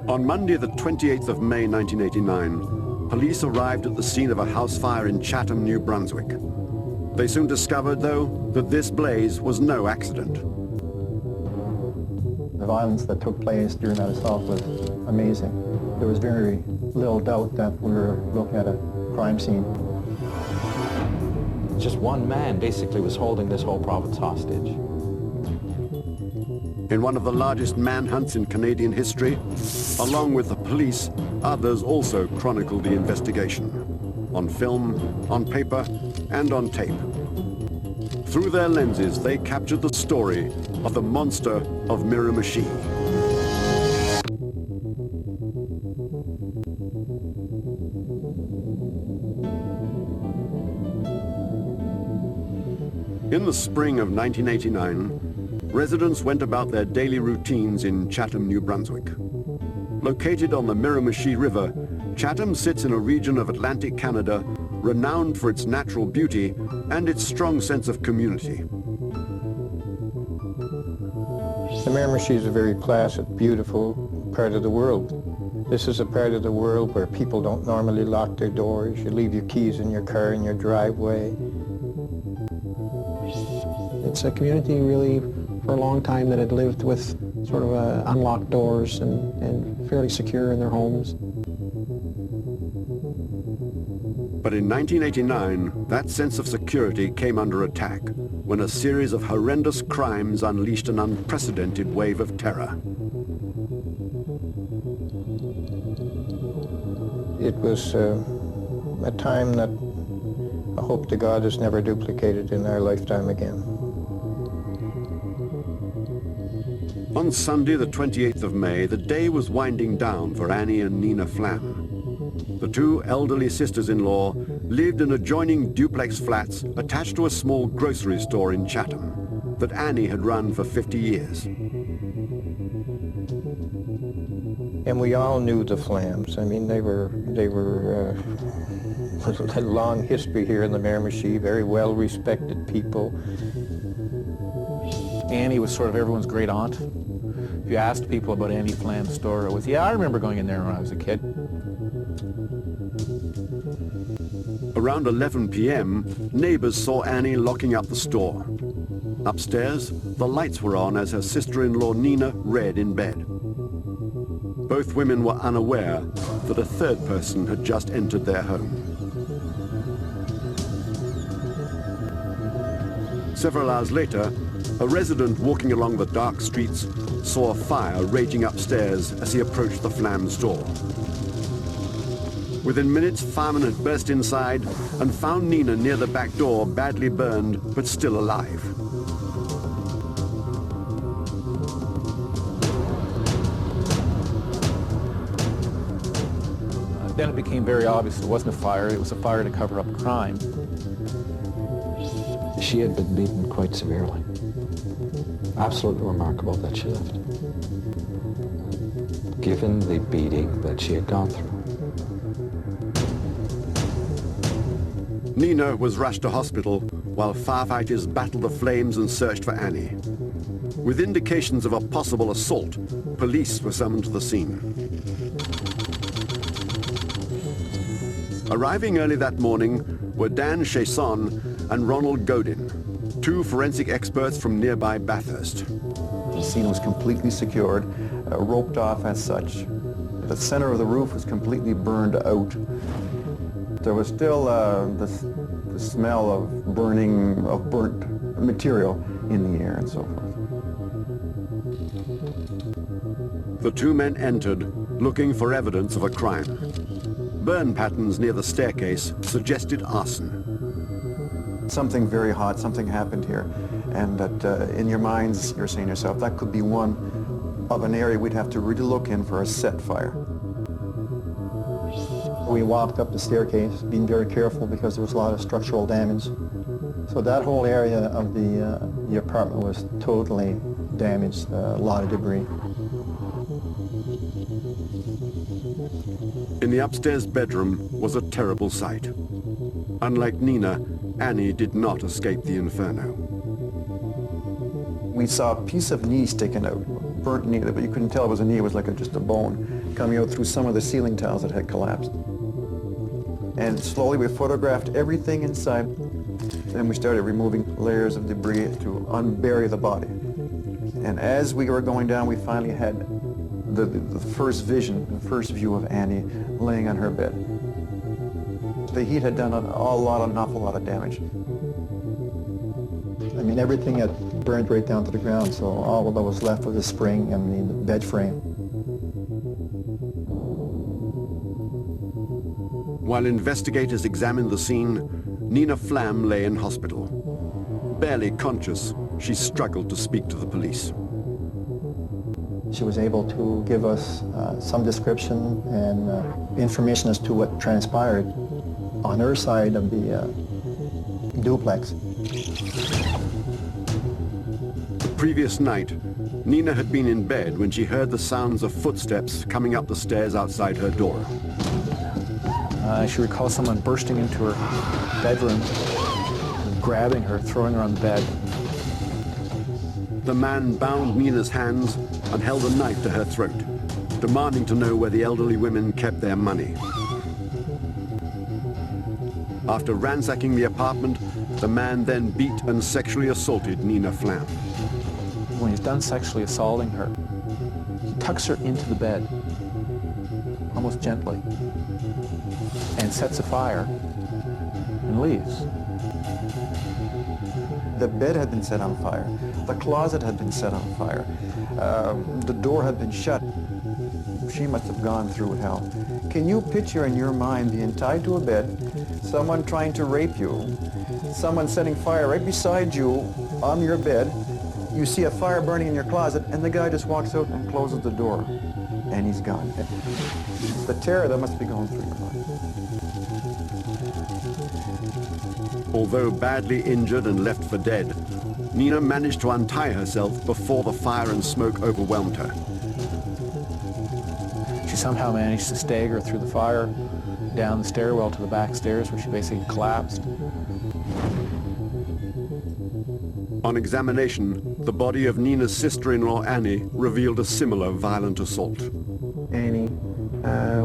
On Monday, the 28th of May 1989, police arrived at the scene of a house fire in Chatham, New Brunswick. They soon discovered, though, that this blaze was no accident. The violence that took place during that assault was amazing. There was very little doubt that we were looking at a crime scene. Just one man basically was holding this whole province hostage. In one of the largest manhunts in Canadian history, along with the police, others also chronicled the investigation, on film, on paper, and on tape. Through their lenses, they captured the story of the monster of Miramichi. In the spring of 1989, residents went about their daily routines in Chatham, New Brunswick. Located on the Miramichi River, Chatham sits in a region of Atlantic Canada renowned for its natural beauty and its strong sense of community. The Miramichi is a very placid, beautiful part of the world. This is a part of the world where people don't normally lock their doors. You leave your keys in your car in your driveway. It's a community really for a long time that had lived with sort of unlocked doors and fairly secure in their homes. But in 1989, that sense of security came under attack when a series of horrendous crimes unleashed an unprecedented wave of terror. It was a time that I hope to God is never duplicated in our lifetime again. On Sunday, the 28th of May, the day was winding down for Annie and Nina Flam. The two elderly sisters-in-law lived in adjoining duplex flats attached to a small grocery store in Chatham that Annie had run for 50 years. And we all knew the Flams. I mean, they were a long history here in the Miramichi, very well-respected people. Annie was sort of everyone's great aunt. If you asked people about Annie Flam's store, it was, yeah, I remember going in there when I was a kid. Around 11 p.m., neighbors saw Annie locking up the store. Upstairs, the lights were on as her sister-in-law Nina read in bed. Both women were unaware that a third person had just entered their home. Several hours later, a resident walking along the dark streets saw a fire raging upstairs as he approached the Flam's door. Within minutes, firemen had burst inside and found Nina near the back door, badly burned, but still alive. Then it became very obvious it wasn't a fire, it was a fire to cover up a crime. She had been beaten quite severely. Absolutely remarkable that she lived, given the beating that she had gone through. Nina was rushed to hospital while firefighters battled the flames and searched for Annie. With indications of a possible assault, police were summoned to the scene. Arriving early that morning were Dan Chasson and Ronald Godin, two forensic experts from nearby Bathurst. The scene was completely secured, roped off as such. The center of the roof was completely burned out. There was still the smell of burning, of burnt material in the air and so forth. The two men entered, looking for evidence of a crime. Burn patterns near the staircase suggested arson. Something very hot, something happened here, and that in your minds you're saying to yourself, that could be one of an area we'd have to really look in for a set fire. We walked up the staircase, being very careful because there was a lot of structural damage. So that whole area of the apartment was totally damaged, a lot of debris. In the upstairs bedroom was a terrible sight. Unlike Nina, Annie did not escape the inferno. We saw a piece of knee sticking out, burnt knee, but you couldn't tell it was a knee, it was like just a bone coming out through some of the ceiling tiles that had collapsed. And slowly we photographed everything inside. Then we started removing layers of debris to unbury the body. And as we were going down, we finally had the first vision, the first view of Annie laying on her bed. The heat had done an awful lot of damage. I mean, everything had burned right down to the ground, so all that was left was the spring and the bed frame. While investigators examined the scene, Nina Flam lay in hospital. Barely conscious, she struggled to speak to the police. She was able to give us some description and information as to what transpired on her side of the duplex. The previous night, Nina had been in bed when she heard the sounds of footsteps coming up the stairs outside her door. She recalls someone bursting into her bedroom, grabbing her, throwing her on the bed. The man bound Nina's hands and held a knife to her throat, demanding to know where the elderly women kept their money. After ransacking the apartment, the man then beat and sexually assaulted Nina Flam. When he's done sexually assaulting her, he tucks her into the bed, almost gently, and sets a fire and leaves. The bed had been set on fire. The closet had been set on fire. The door had been shut. She must have gone through hell. Can you picture in your mind being tied to a bed, someone trying to rape you, someone setting fire right beside you on your bed, you see a fire burning in your closet, and the guy just walks out and closes the door, and he's gone. The terror that must be going through your mind. Although badly injured and left for dead, Nina managed to untie herself before the fire and smoke overwhelmed her. She somehow managed to stagger through the fire, down the stairwell to the back stairs where she basically collapsed. On examination, the body of Nina's sister-in-law Annie revealed a similar violent assault. Annie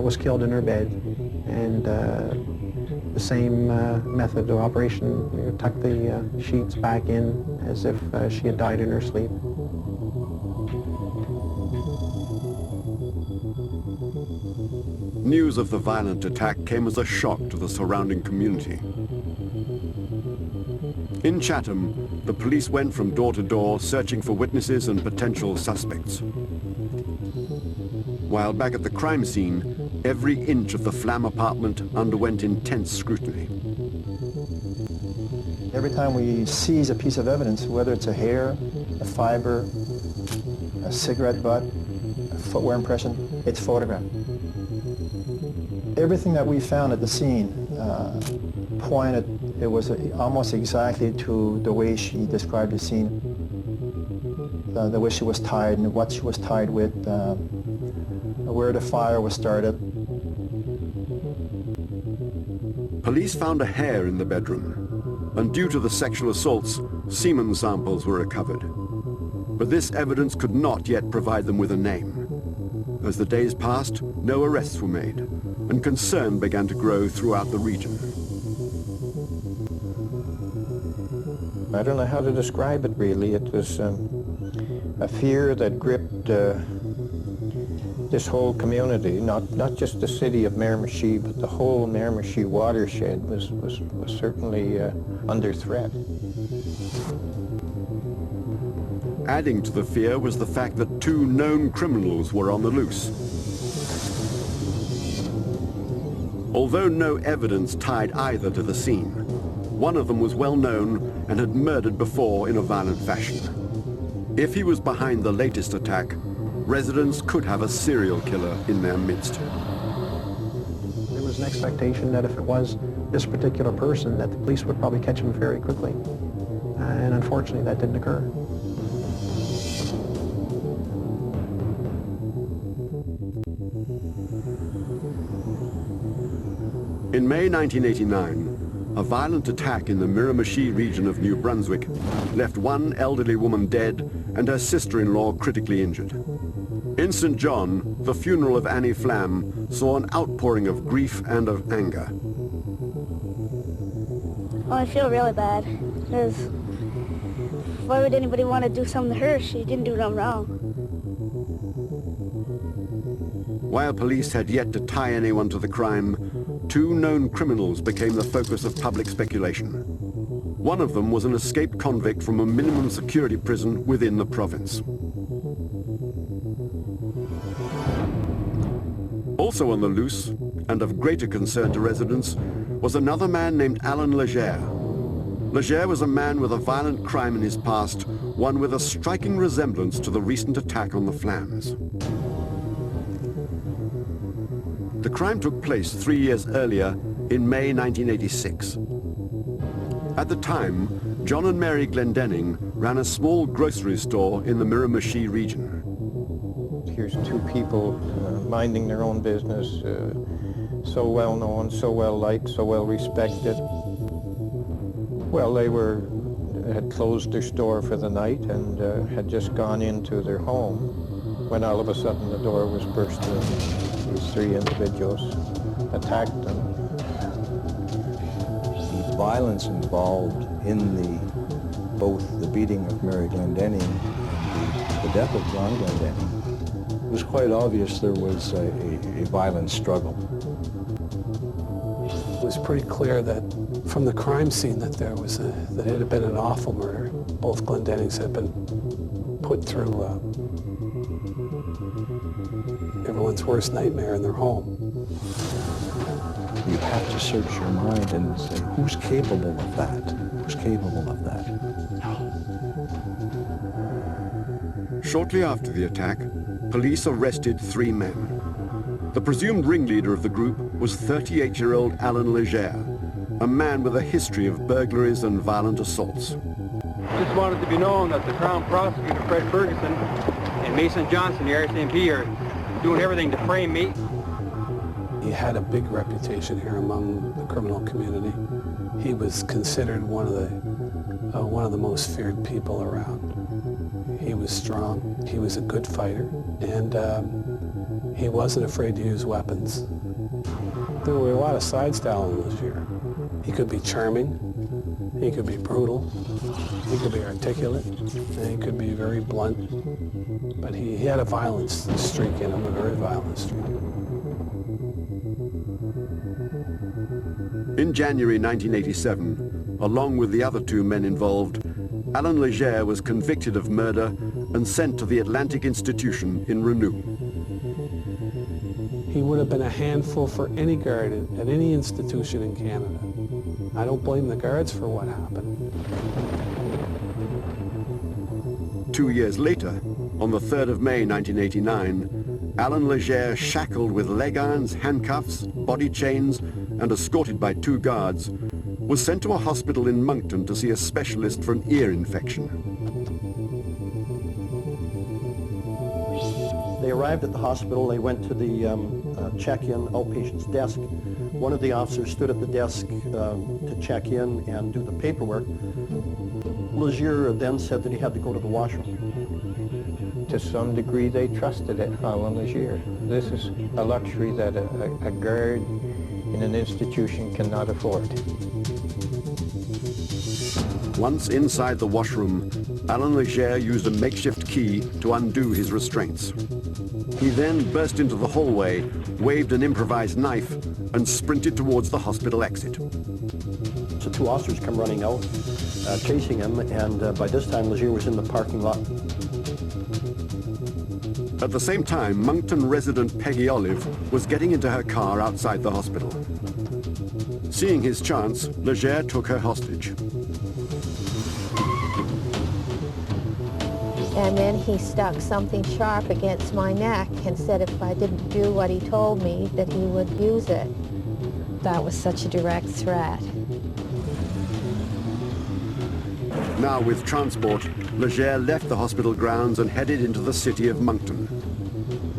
was killed in her bed, and the same method of operation. You tuck the sheets back in as if she had died in her sleep. News of the violent attack came as a shock to the surrounding community. In Chatham, the police went from door to door searching for witnesses and potential suspects. While back at the crime scene, every inch of the Flam apartment underwent intense scrutiny. Every time we seize a piece of evidence, whether it's a hair, a fiber, a cigarette butt, a footwear impression, it's photographed. Everything that we found at the scene pointed, it was almost exactly to the way she described the scene, the way she was tied and what she was tied with, where the fire was started. Police found a hair in the bedroom, and due to the sexual assaults, semen samples were recovered. But this evidence could not yet provide them with a name. As the days passed, no arrests were made, and concern began to grow throughout the region. I don't know how to describe it really. It was a fear that gripped this whole community, not just the city of Miramichi, but the whole Miramichi watershed was certainly under threat. Adding to the fear was the fact that two known criminals were on the loose. Although no evidence tied either to the scene, one of them was well known and had murdered before in a violent fashion. If he was behind the latest attack, residents could have a serial killer in their midst. There was an expectation that if it was this particular person, that the police would probably catch him very quickly. And unfortunately, that didn't occur. In May 1989, a violent attack in the Miramichi region of New Brunswick left one elderly woman dead and her sister-in-law critically injured. In St. John, the funeral of Annie Flam saw an outpouring of grief and of anger. Oh, I feel really bad, because why would anybody want to do something to her? She didn't do nothing wrong. While police had yet to tie anyone to the crime, two known criminals became the focus of public speculation. One of them was an escaped convict from a minimum security prison within the province. Also on the loose, and of greater concern to residents, was another man named Allan Legere. Legere was a man with a violent crime in his past, one with a striking resemblance to the recent attack on the Flams. The crime took place 3 years earlier, in May 1986. At the time, John and Mary Glendenning ran a small grocery store in the Miramichi region. Here's two people minding their own business, so well known, so well liked, so well respected. Well, they had closed their store for the night and had just gone into their home when all of a sudden the door was burst in. These three individuals attacked them. The violence involved in both the beating of Mary Glendenning and the death of John Glendenning, it was quite obvious there was a violent struggle. It was pretty clear that from the crime scene that it had been an awful murder. Both Glendennings had been put through everyone's worst nightmare in their home. You have to search your mind and say, who's capable of that? Who's capable of that? Shortly after the attack, police arrested 3 men. The presumed ringleader of the group was 38-year-old Allan Legere, a man with a history of burglaries and violent assaults. Just wanted to be known that the Crown Prosecutor, Fred Ferguson, and Mason Johnson, the RCMP, are doing everything to frame me. He had a big reputation here among the criminal community. He was considered one of the most feared people around. He was strong, he was a good fighter, and he wasn't afraid to use weapons. There were a lot of sides to Allan Legere. He could be charming, he could be brutal, he could be articulate, and he could be very blunt. But he had a violence streak in him, a very violent streak. In January 1987, along with the other 2 men involved, Allan Legere was convicted of murder and sent to the Atlantic Institution in Renew. He would have been a handful for any guard at any institution in Canada. I don't blame the guards for what happened. 2 years later, on the 3rd of May 1989, Allan Legere, shackled with leg irons, handcuffs, body chains, and escorted by 2 guards, was sent to a hospital in Moncton to see a specialist for an ear infection. They arrived at the hospital. They went to the check-in outpatient's desk. One of the officers stood at the desk to check in and do the paperwork. Legere then said that he had to go to the washroom. To some degree, they trusted Allan Legere. This is a luxury that a guard in an institution cannot afford. Once inside the washroom, Allan Legere used a makeshift key to undo his restraints. He then burst into the hallway, waved an improvised knife, and sprinted towards the hospital exit. So 2 officers come running out, chasing him, and by this time Legere was in the parking lot. At the same time, Moncton resident Peggy Olive was getting into her car outside the hospital. Seeing his chance, Legere took her hostage. And then he stuck something sharp against my neck and said if I didn't do what he told me, that he would use it. That was such a direct threat. Now with transport, Legere left the hospital grounds and headed into the city of Moncton.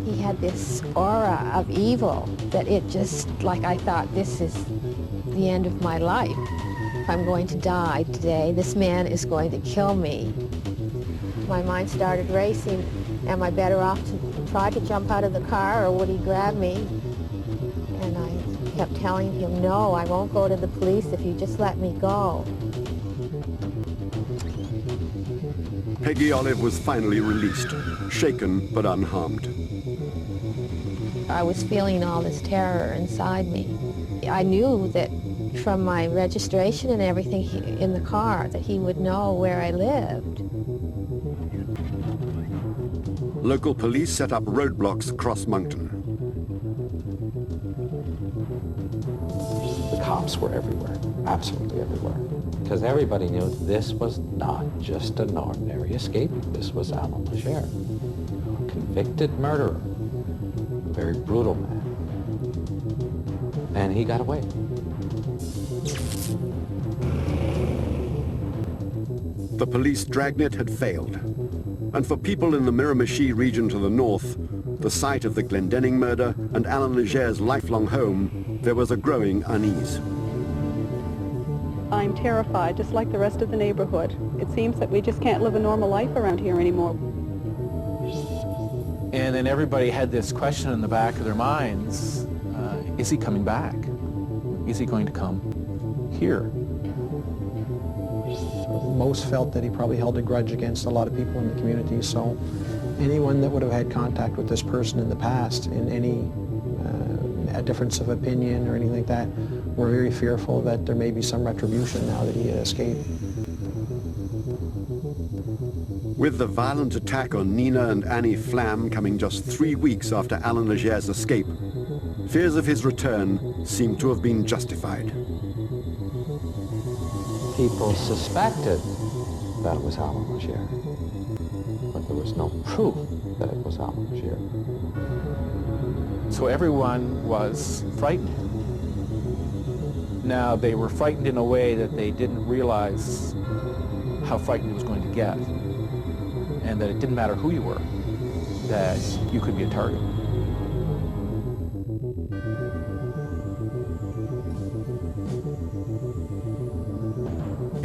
He had this aura of evil that it just, like I thought, this is the end of my life. I'm going to die today. This man is going to kill me. My mind started racing. Am I better off to try to jump out of the car or would he grab me? And I kept telling him, no, I won't go to the police if you just let me go. Peggy Olive was finally released, shaken but unharmed. I was feeling all this terror inside me. I knew that from my registration and everything in the car that he would know where I lived. Local police set up roadblocks across Moncton. The cops were everywhere, absolutely everywhere, because everybody knew this was not just an ordinary escape. This was Allan Legere, a convicted murderer, a very brutal man, and he got away. The police dragnet had failed, and for people in the Miramichi region to the north, the site of the Glendenning murder and Allan Legere's lifelong home, there was a growing unease. I'm terrified, just like the rest of the neighborhood. It seems that we just can't live a normal life around here anymore. And then everybody had this question in the back of their minds, is he coming back? Is he going to come here? Most felt that he probably held a grudge against a lot of people in the community, so anyone that would have had contact with this person in the past in any a difference of opinion or anything like that were very fearful that there may be some retribution now that he had escaped. With the violent attack on Nina and Annie Flam coming just 3 weeks after Allan Legere's escape, fears of his return seemed to have been justified. People suspected that it was Allan Legere, but there was no proof that it was Allan Legere. So everyone was frightened. Now, they were frightened in a way that they didn't realize how frightened it was going to get, and that it didn't matter who you were, that you could be a target.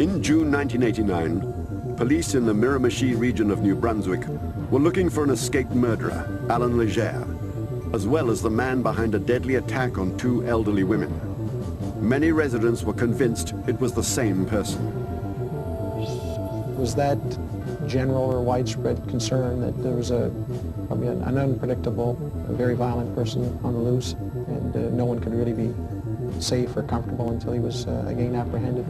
In June 1989, police in the Miramichi region of New Brunswick were looking for an escaped murderer, Allan Legere, as well as the man behind a deadly attack on 2 elderly women. Many residents were convinced it was the same person. Was that general or widespread concern that there was probably an unpredictable, a very violent person on the loose, and no one could really be safe or comfortable until he was again apprehended?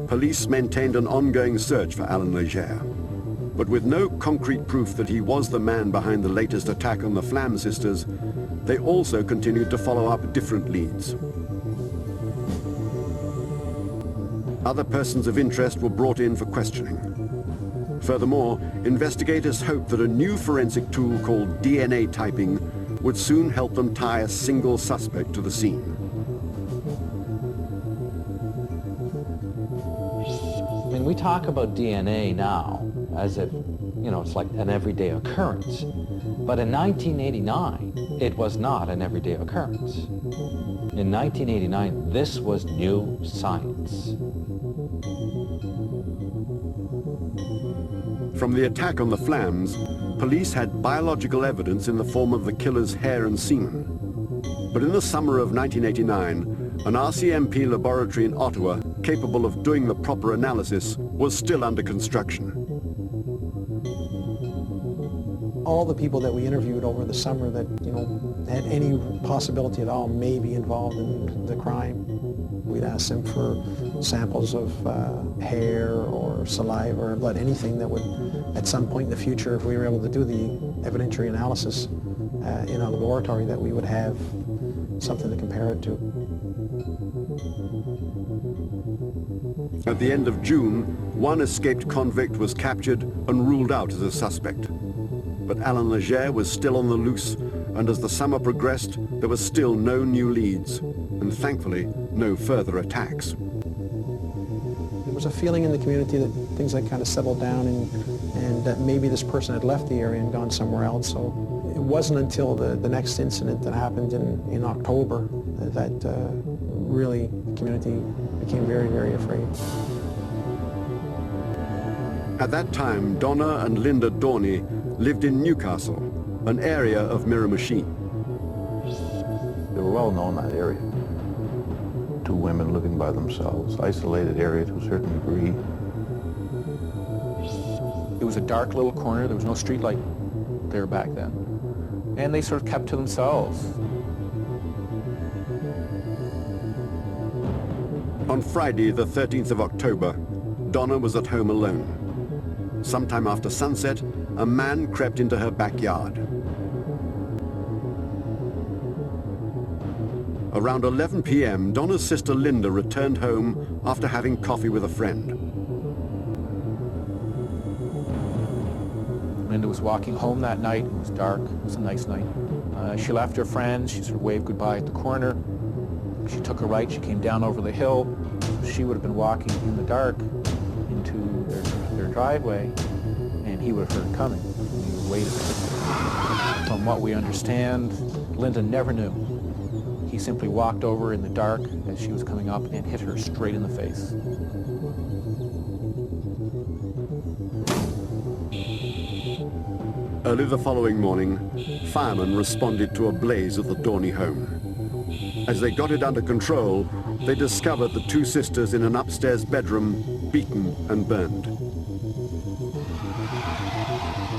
Police maintained an ongoing search for Allan Legere, but with no concrete proof that he was the man behind the latest attack on the Flam sisters, they also continued to follow up different leads. Other persons of interest were brought in for questioning. Furthermore, investigators hoped that a new forensic tool called DNA typing would soon help them tie a single suspect to the scene. I mean, we talk about DNA now as if, it's like an everyday occurrence. But in 1989, it was not an everyday occurrence. In 1989, this was new science. From the attack on the Flams, police had biological evidence in the form of the killer's hair and semen. But in the summer of 1989, an RCMP laboratory in Ottawa, capable of doing the proper analysis, was still under construction. All the people that we interviewed over the summer that, had any possibility at all may be involved in the crime, we'd ask them for samples of hair or saliva or blood, anything that would, at some point in the future, if we were able to do the evidentiary analysis in a laboratory, that we would have something to compare it to. At the end of June, one escaped convict was captured and ruled out as a suspect. But Allan Legere was still on the loose, and as the summer progressed, there were still no new leads, and thankfully, no further attacks. There was a feeling in the community that things had kind of settled down and that maybe this person had left the area and gone somewhere else. So it wasn't until the next incident that happened in October that really the community became very, very afraid. At that time, Donna and Linda Dorney lived in Newcastle, an area of Miramichi. They were well known in that area. Two women living by themselves, isolated area to a certain degree. It was a dark little corner. There was no street light there back then. And they sort of kept to themselves. On Friday, the 13th of October, Donna was at home alone. Sometime after sunset, a man crept into her backyard. Around 11 p.m., Donna's sister Linda returned home after having coffee with a friend. Linda was walking home that night. It was dark. It was a nice night. She left her friends. She sort of waved goodbye at the corner. She took a right. She came down over the hill. She would have been walking in the dark into their driveway, and he would have heard her coming. And he would have waited. From what we understand, Linda never knew. He simply walked over in the dark as she was coming up and hit her straight in the face. Early the following morning, firemen responded to a blaze at the Dorney home. As they got it under control, they discovered the two sisters in an upstairs bedroom, beaten and burned.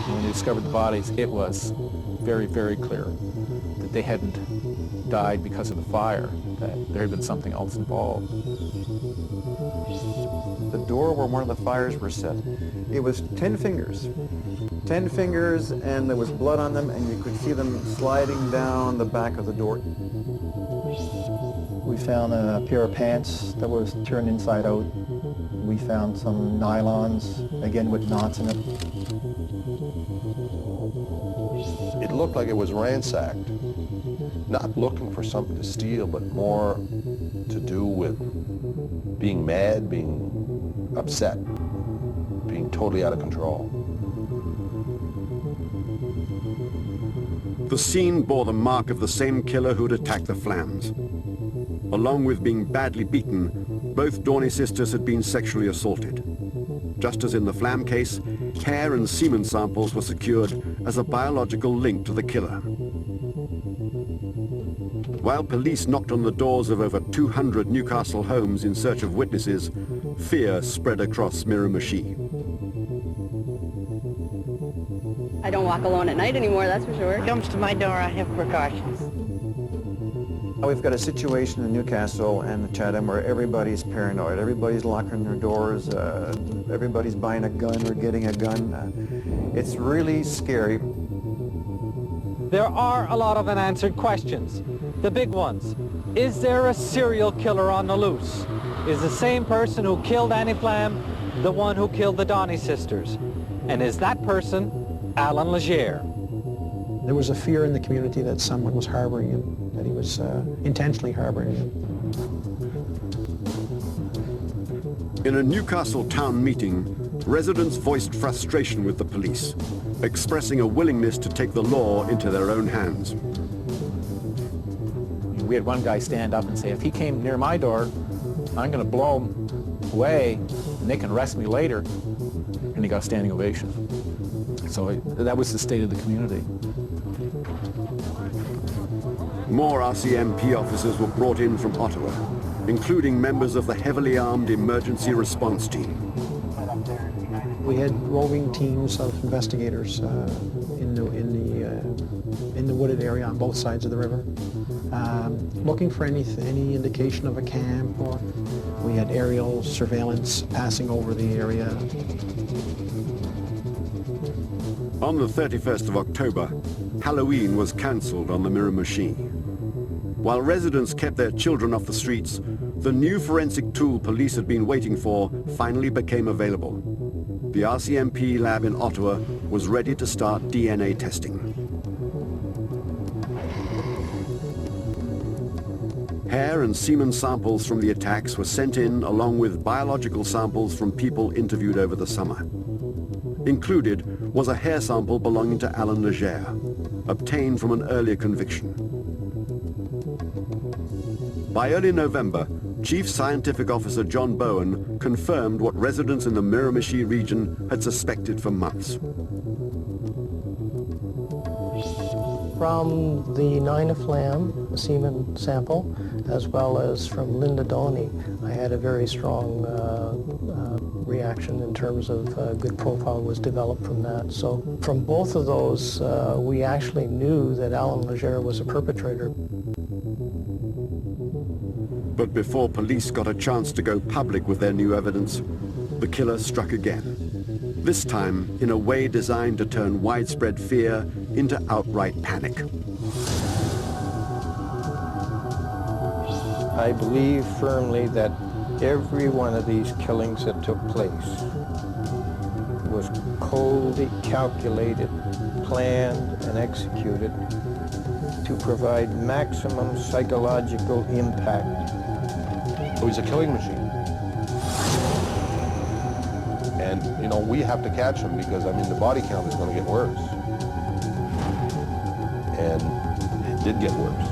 When they discovered the bodies, it was very, very clear that they hadn't died because of the fire, that there had been something else involved. The door where one of the fires were set, it was 10 fingers. 10 fingers, and there was blood on them, and you could see them sliding down the back of the door. We found a pair of pants that was turned inside out. We found some nylons, again with knots in it. It looked like it was ransacked. Not looking for something to steal, but more to do with being mad, being upset, being totally out of control. The scene bore the mark of the same killer who'd attacked the Flams. Along with being badly beaten, both Dorney sisters had been sexually assaulted. Just as in the Flam case, hair and semen samples were secured as a biological link to the killer. While police knocked on the doors of over 200 Newcastle homes in search of witnesses, fear spread across Miramichi. I don't walk alone at night anymore, that's for sure. Comes to my door, I have precautions. We've got a situation in Newcastle and Chatham where everybody's paranoid. Everybody's locking their doors. Everybody's buying a gun or getting a gun. It's really scary. There are a lot of unanswered questions. The big ones. Is there a serial killer on the loose? Is the same person who killed Annie Flam the one who killed the Dorney sisters? And is that person Allan Legere? There was a fear in the community that someone was harboring him, that he was intentionally harboring him. In a Newcastle town meeting, residents voiced frustration with the police, expressing a willingness to take the law into their own hands. We had one guy stand up and say, if he came near my door, I'm going to blow him away, and they can arrest me later. And he got a standing ovation. So that was the state of the community. More RCMP officers were brought in from Ottawa, including members of the heavily armed emergency response team. We had roving teams of investigators in the wooded area on both sides of the river, looking for any indication of a camp, or we had aerial surveillance passing over the area. On the 31st of October, Halloween was cancelled on the Miramichi. While residents kept their children off the streets, the new forensic tool police had been waiting for finally became available. The RCMP lab in Ottawa was ready to start DNA testing. Hair and semen samples from the attacks were sent in along with biological samples from people interviewed over the summer. Included was a hair sample belonging to Allan Legere, obtained from an earlier conviction. By early November, Chief Scientific Officer John Bowen confirmed what residents in the Miramichi region had suspected for months. From the 9 flam semen sample, as well as from Linda Doney, I had a very strong reaction in terms of a good profile was developed from that. So from both of those, we actually knew that Allan Legere was a perpetrator. But before police got a chance to go public with their new evidence, the killer struck again. This time in a way designed to turn widespread fear into outright panic. I believe firmly that every one of these killings that took place was coldly calculated, planned, and executed to provide maximum psychological impact. So he's a killing machine. And, you know, we have to catch him because, I mean, the body count is going to get worse. And it did get worse.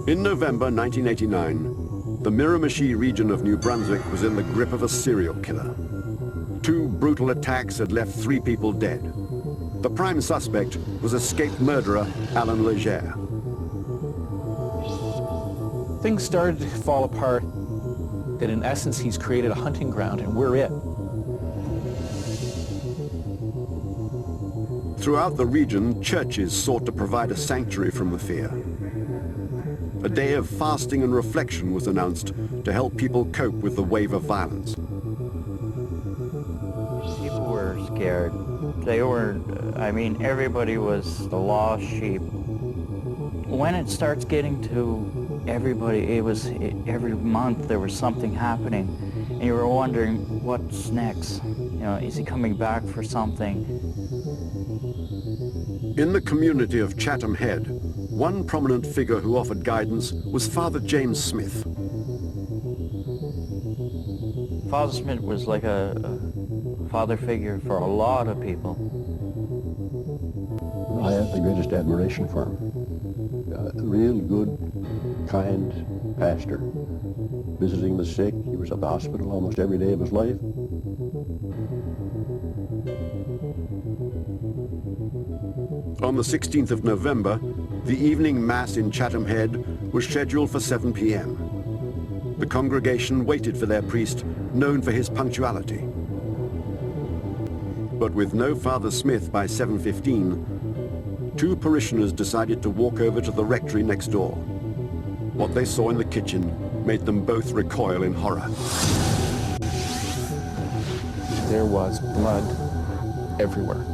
In November 1989, the Miramichi region of New Brunswick was in the grip of a serial killer. 2 brutal attacks had left 3 people dead. The prime suspect was escaped murderer Allan Legere. Things started to fall apart, that in essence he's created a hunting ground and we're it. Throughout the region, churches sought to provide a sanctuary from the fear. A day of fasting and reflection was announced to help people cope with the wave of violence. People were scared. They were, I mean, everybody was the lost sheep. When it starts getting to everybody, every month there was something happening, and you were wondering, what's next? You know, is he coming back for something? In the community of Chatham Head, one prominent figure who offered guidance was Father James Smith. Father Smith was like a father figure for a lot of people. I have the greatest admiration for him. A real good, kind pastor. Visiting the sick, he was at the hospital almost every day of his life. On the 16th of November, the evening mass in Chatham Head was scheduled for 7 p.m. The congregation waited for their priest, known for his punctuality. But with no Father Smith by 7:15, 2 parishioners decided to walk over to the rectory next door. What they saw in the kitchen made them both recoil in horror. There was blood everywhere.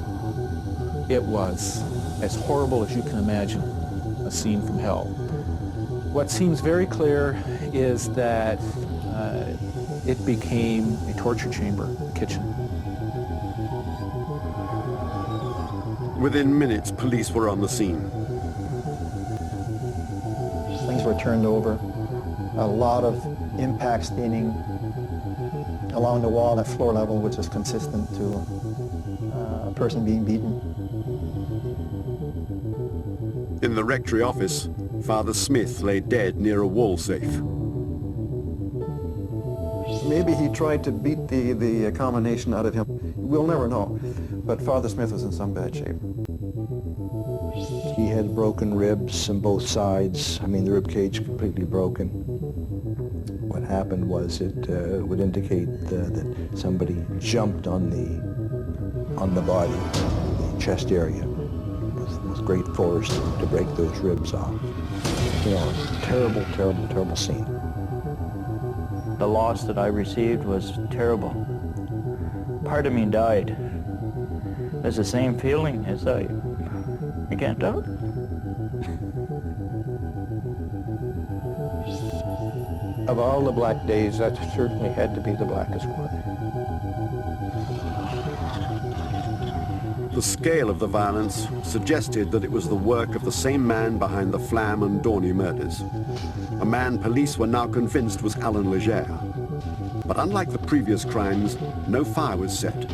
It was as horrible as you can imagine, a scene from hell. What seems very clear is that it became a torture chamber, the kitchen. Within minutes, police were on the scene. Things were turned over. A lot of impact staining along the wall at floor level, which is consistent to a person being beaten. In the rectory office, Father Smith lay dead near a wall safe. Maybe he tried to beat the combination out of him. We'll never know. But Father Smith was in some bad shape. He had broken ribs on both sides. I mean, the rib cage completely broken. What happened was it would indicate that somebody jumped on the body, the chest area, with great force to break those ribs off. You know, terrible, terrible, terrible scene. The loss that I received was terrible. Part of me died. It's the same feeling as I can't tell. Of all the black days, that certainly had to be the blackest one. The scale of the violence suggested that it was the work of the same man behind the Flam and Dorney murders, a man police were now convinced was Allan Legere. But unlike the previous crimes, no fire was set,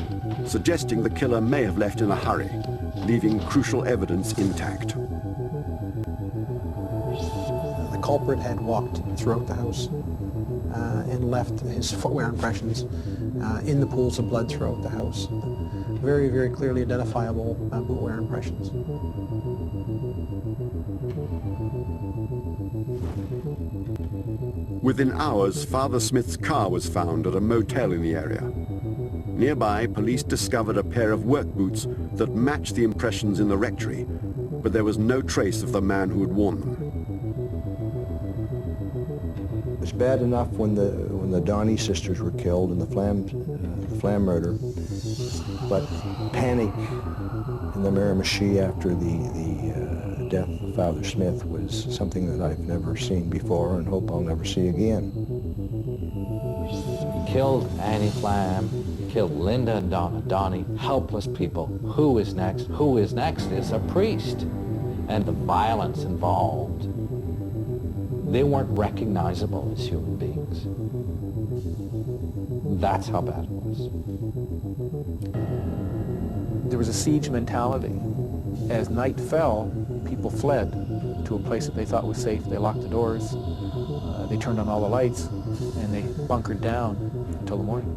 suggesting the killer may have left in a hurry, leaving crucial evidence intact. The culprit had walked throughout the house and left his footwear impressions in the pools of blood throughout the house. Very, very clearly identifiable bootwear impressions. Within hours, Father Smith's car was found at a motel in the area. Nearby, police discovered a pair of work boots that matched the impressions in the rectory, but there was no trace of the man who had worn them. It was bad enough when the Donny sisters were killed in the Flam murder, but panic in the Miramichi after the death of Father Smith was something that I've never seen before and hope I'll never see again. He killed Annie Flam, he killed Linda and Donny, helpless people. Who is next? Who is next is a priest. And the violence involved, they weren't recognizable as human beings. That's how bad it was. There was a siege mentality. As night fell, people fled to a place that they thought was safe. They locked the doors, they turned on all the lights, and they bunkered down until the morning.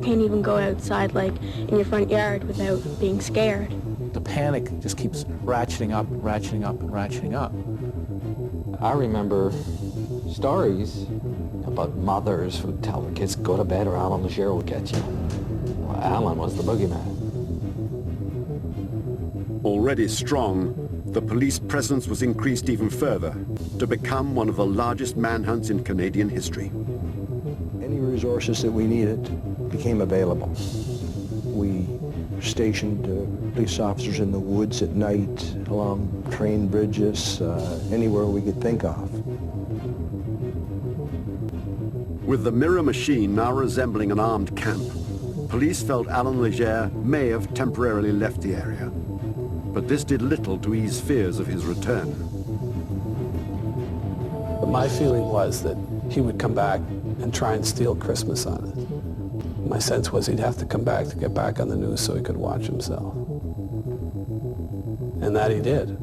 Can't even go outside, like, in your front yard without being scared. The panic just keeps ratcheting up, ratcheting up, and ratcheting up. I remember stories about mothers who tell their kids, go to bed or Allan Legere will get you. Well, Allan was the boogeyman. Already strong, the police presence was increased even further to become one of the largest manhunts in Canadian history. Any resources that we needed became available. We stationed police officers in the woods at night, along train bridges, anywhere we could think of. With the Miramichi now resembling an armed camp, police felt Allan Legere may have temporarily left the area. But this did little to ease fears of his return. But my feeling was that he would come back and try and steal Christmas on it. My sense was he'd have to come back to get back on the news so he could watch himself. And that he did.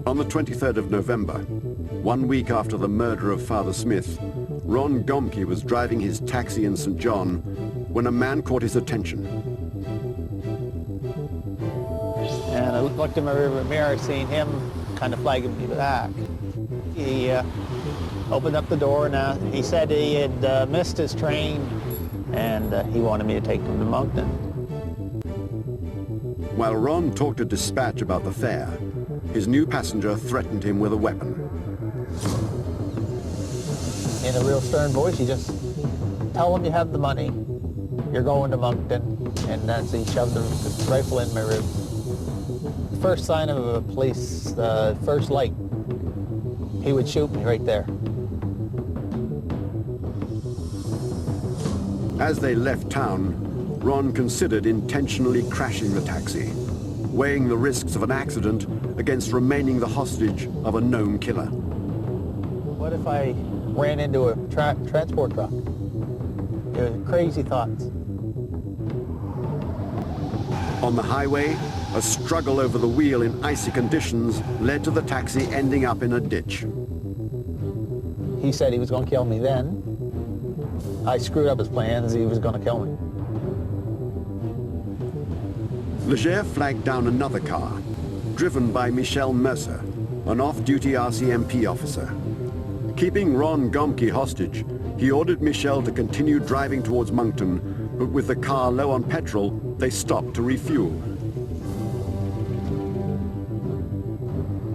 On the 23rd of November, 1 week after the murder of Father Smith, Ron Gomke was driving his taxi in St. John when a man caught his attention. And I looked in my rearview mirror, seeing him kind of flagging me back. He opened up the door and he said he had missed his train and he wanted me to take him to Moncton. While Ron talked to dispatch about the fare, his new passenger threatened him with a weapon. In a real stern voice, he just, tell him you have the money, you're going to Moncton, and that's, he shoved the rifle in my rib. First sign of a police, first light, he would shoot me right there. As they left town, Ron considered intentionally crashing the taxi, weighing the risks of an accident against remaining the hostage of a known killer. What if I ran into a transport truck? It was crazy thoughts. On the highway, a struggle over the wheel in icy conditions led to the taxi ending up in a ditch. He said he was going to kill me then. I screwed up his plans, he was going to kill me. Legere flagged down another car, driven by Michel Mercer, an off-duty RCMP officer. Keeping Ron Gomke hostage, he ordered Michel to continue driving towards Moncton, but with the car low on petrol, they stopped to refuel.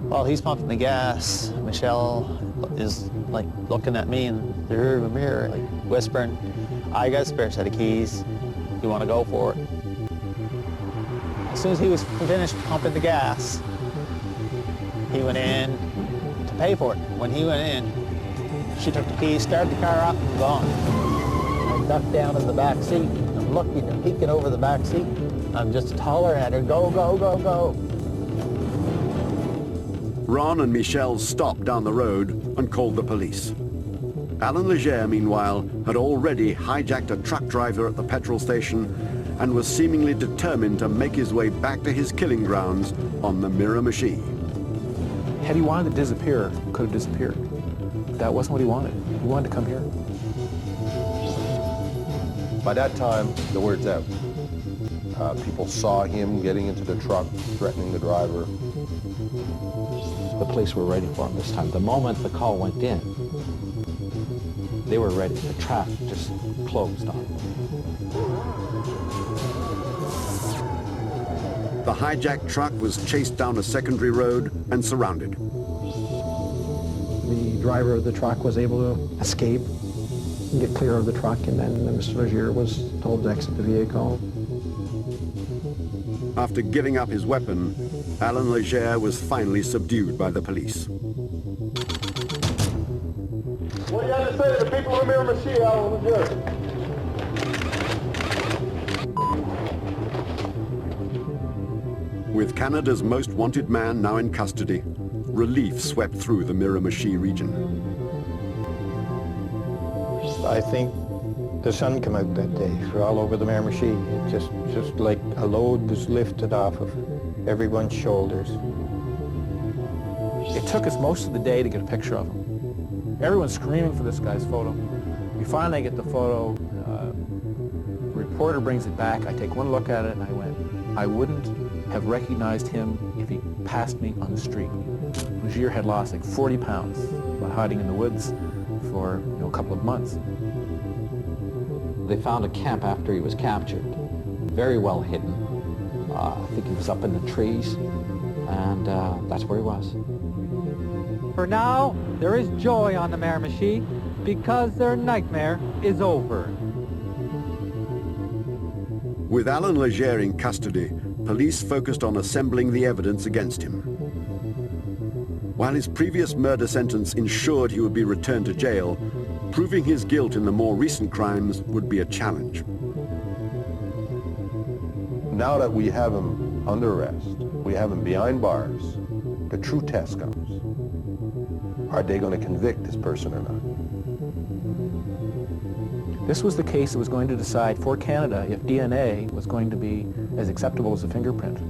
While he's pumping the gas, Michelle is like looking at me in the rearview mirror, like whispering, I got a spare set of keys, you want to go for it? As soon as he was finished pumping the gas, he went in to pay for it. When he went in, she took the keys, started the car up, and gone. ducked down in the back seat. I'm looking and peeking over the back seat. I'm just hollering at her, go, go, go, go. Ron and Michel stopped down the road and called the police. Allan Legere, meanwhile, had already hijacked a truck driver at the petrol station and was seemingly determined to make his way back to his killing grounds on the Miramichi. Had he wanted to disappear, he could have disappeared. But that wasn't what he wanted. He wanted to come here. By that time, the word's out. People saw him getting into the truck, threatening the driver. The police were ready for him this time. The moment the call went in, they were ready. The traffic just closed on him. The hijacked truck was chased down a secondary road and surrounded. The driver of the truck was able to escape and get clear of the truck, and then Mr. Legere was told to exit the vehicle. After giving up his weapon, Allan Legere was finally subdued by the police. What do you have to say to the people of Miramichi, Allan Legere? With Canada's most wanted man now in custody, relief swept through the Miramichi region. I think the sun came out that day all over the Miramichi. It just like a load was lifted off of everyone's shoulders. It took us most of the day to get a picture of him. Everyone's screaming for this guy's photo. We finally get the photo. The reporter brings it back. I take one look at it and I went, I wouldn't have recognized him if he passed me on the street. Legere had lost like 40 pounds by hiding in the woods for a couple of months. They found a camp after he was captured, very well hidden. I think he was up in the trees, and that's where he was. For now, there is joy on the Miramichi because their nightmare is over. With Allan Legere in custody, police focused on assembling the evidence against him. While his previous murder sentence ensured he would be returned to jail, proving his guilt in the more recent crimes would be a challenge. Now that we have him under arrest, we have him behind bars, the true test comes. Are they going to convict this person or not? This was the case that was going to decide for Canada if DNA was going to be as acceptable as a fingerprint.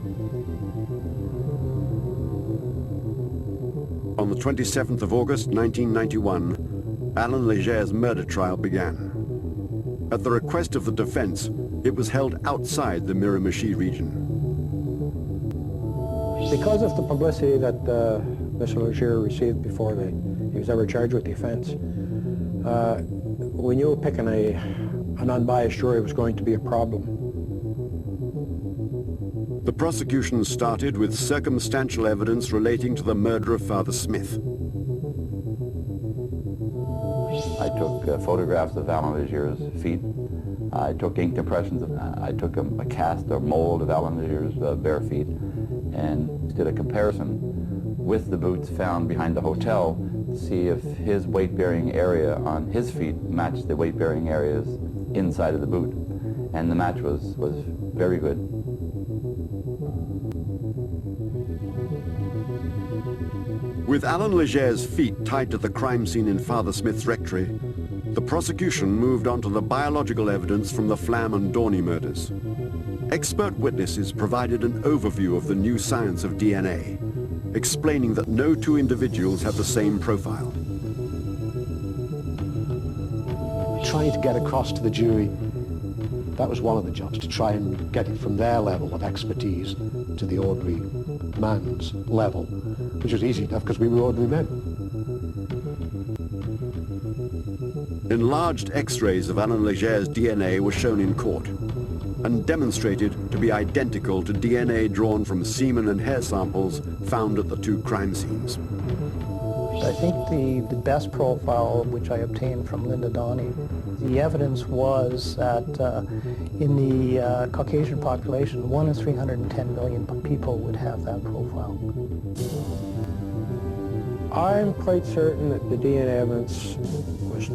On the 27th of August, 1991, Allan Legere's murder trial began. At the request of the defense, it was held outside the Miramichi region. Because of the publicity that Mr. Legere received before he was ever charged with the offense, we knew picking an unbiased jury was going to be a problem. The prosecution started with circumstantial evidence relating to the murder of Father Smith. I took photographs of Allan Legere's feet. I took ink impressions. I took a cast or mold of Allan Legere's bare feet and did a comparison with the boots found behind the hotel to see if his weight-bearing area on his feet matched the weight-bearing areas inside of the boot. And the match was very good. With Allan Legere's feet tied to the crime scene in Father Smith's rectory, the prosecution moved on to the biological evidence from the Flam and Dorney murders. Expert witnesses provided an overview of the new science of DNA, explaining that no two individuals have the same profile. Trying to get across to the jury, that was one of the jobs, to try and get it from their level of expertise to the ordinary man's level, which was easy enough because we were ordinary men. Enlarged X-rays of Allan Legere's DNA were shown in court and demonstrated to be identical to DNA drawn from semen and hair samples found at the two crime scenes. I think the best profile which I obtained from Linda Donnie, the evidence was that in the Caucasian population, 1 in 310 million people would have that profile. I'm quite certain that the DNA evidence was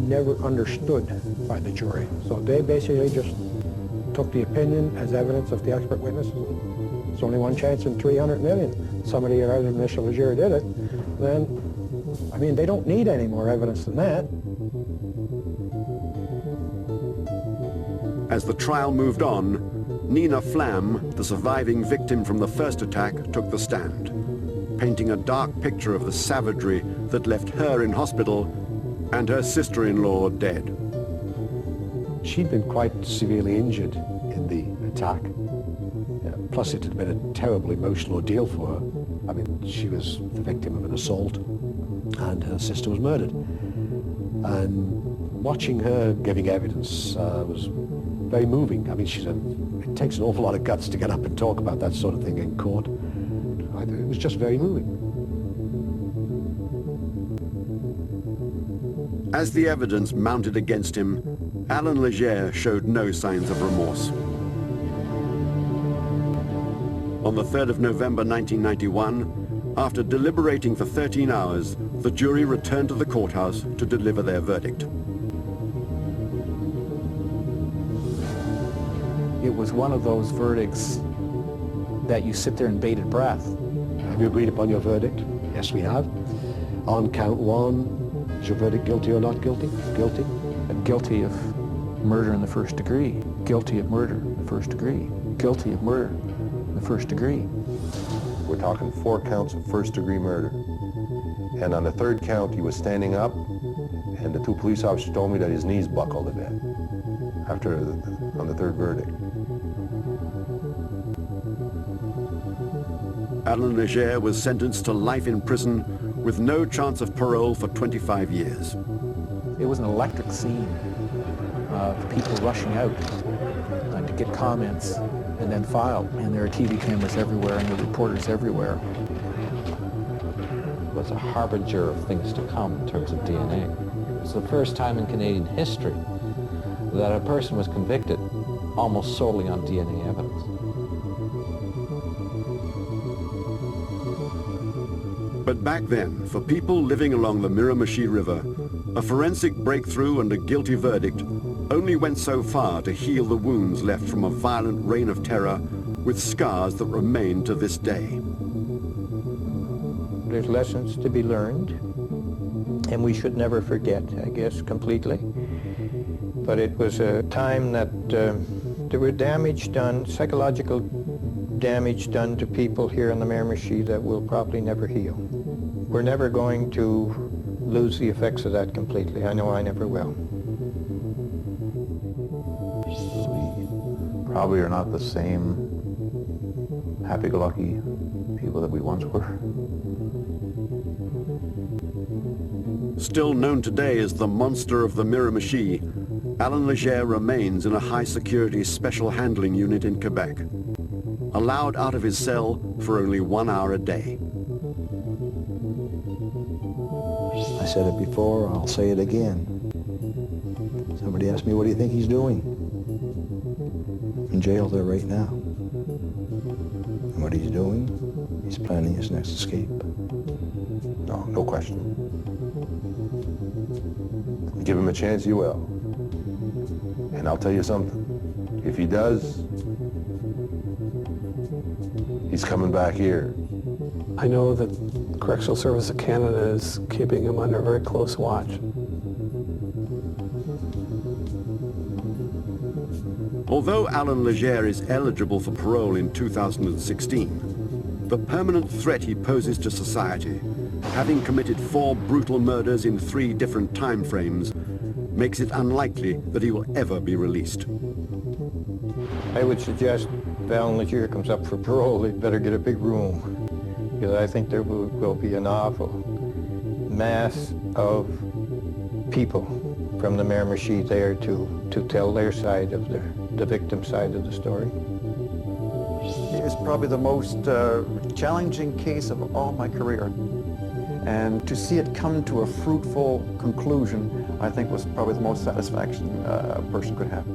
never understood by the jury. So they basically just took the opinion as evidence of the expert witnesses. It's only one chance in 300 million. Somebody other than Mr. Legere did it. Then, I mean, they don't need any more evidence than that. As the trial moved on, Nina Flam, the surviving victim from the first attack, took the stand, painting a dark picture of the savagery that left her in hospital and her sister-in-law dead. She'd been quite severely injured in the attack. Plus it had been a terrible emotional ordeal for her. I mean, she was the victim of an assault and her sister was murdered. And watching her giving evidence was very moving. I mean, it takes an awful lot of guts to get up and talk about that sort of thing in court. It was just very moving. As the evidence mounted against him, Allan Legere showed no signs of remorse. On the 3rd of November 1991, after deliberating for 13 hours, the jury returned to the courthouse to deliver their verdict. It was one of those verdicts that you sit there in bated breath. Have you agreed upon your verdict? Yes, we have. On count one, is your verdict guilty or not guilty? Guilty. Guilty of murder in the first degree. Guilty of murder in the first degree. Guilty of murder in the first degree. We're talking 4 counts of first-degree murder. And on the 3rd count, he was standing up, and the 2 police officers told me that his knees buckled a bit on the 3rd verdict. Allan Legere was sentenced to life in prison with no chance of parole for 25 years. It was an electric scene of people rushing out to get comments and then file. And there are TV cameras everywhere and there are reporters everywhere. It was a harbinger of things to come in terms of DNA. It was the first time in Canadian history that a person was convicted almost solely on DNA evidence. But back then, for people living along the Miramichi River, a forensic breakthrough and a guilty verdict only went so far to heal the wounds left from a violent reign of terror with scars that remain to this day. There's lessons to be learned, and we should never forget, I guess, completely. But it was a time that there were damage done, psychological damage done to people here in the Miramichi that will probably never heal. We're never going to lose the effects of that completely. I know I never will. We probably are not the same happy-go-lucky people that we once were. Still known today as the monster of the Miramichi, Allan Legere remains in a high-security special handling unit in Quebec, allowed out of his cell for only 1 hour a day. I said it before, I'll say it again. Somebody asked me, what do you think he's doing? In jail there right now. And what he's doing, he's planning his next escape. No question. Give him a chance, he will. And I'll tell you something. If he does, he's coming back here. I know that Correctional Service of Canada is keeping him under very close watch. Although Allan Legere is eligible for parole in 2016, the permanent threat he poses to society, having committed 4 brutal murders in 3 different time frames, makes it unlikely that he will ever be released. I would suggest if Allan Legere comes up for parole, he'd better get a big room, because I think there will be an awful mass of people from the Miramichi there to tell their side of the victim side of the story. It's probably the most challenging case of all my career. And to see it come to a fruitful conclusion, I think was probably the most satisfaction a person could have.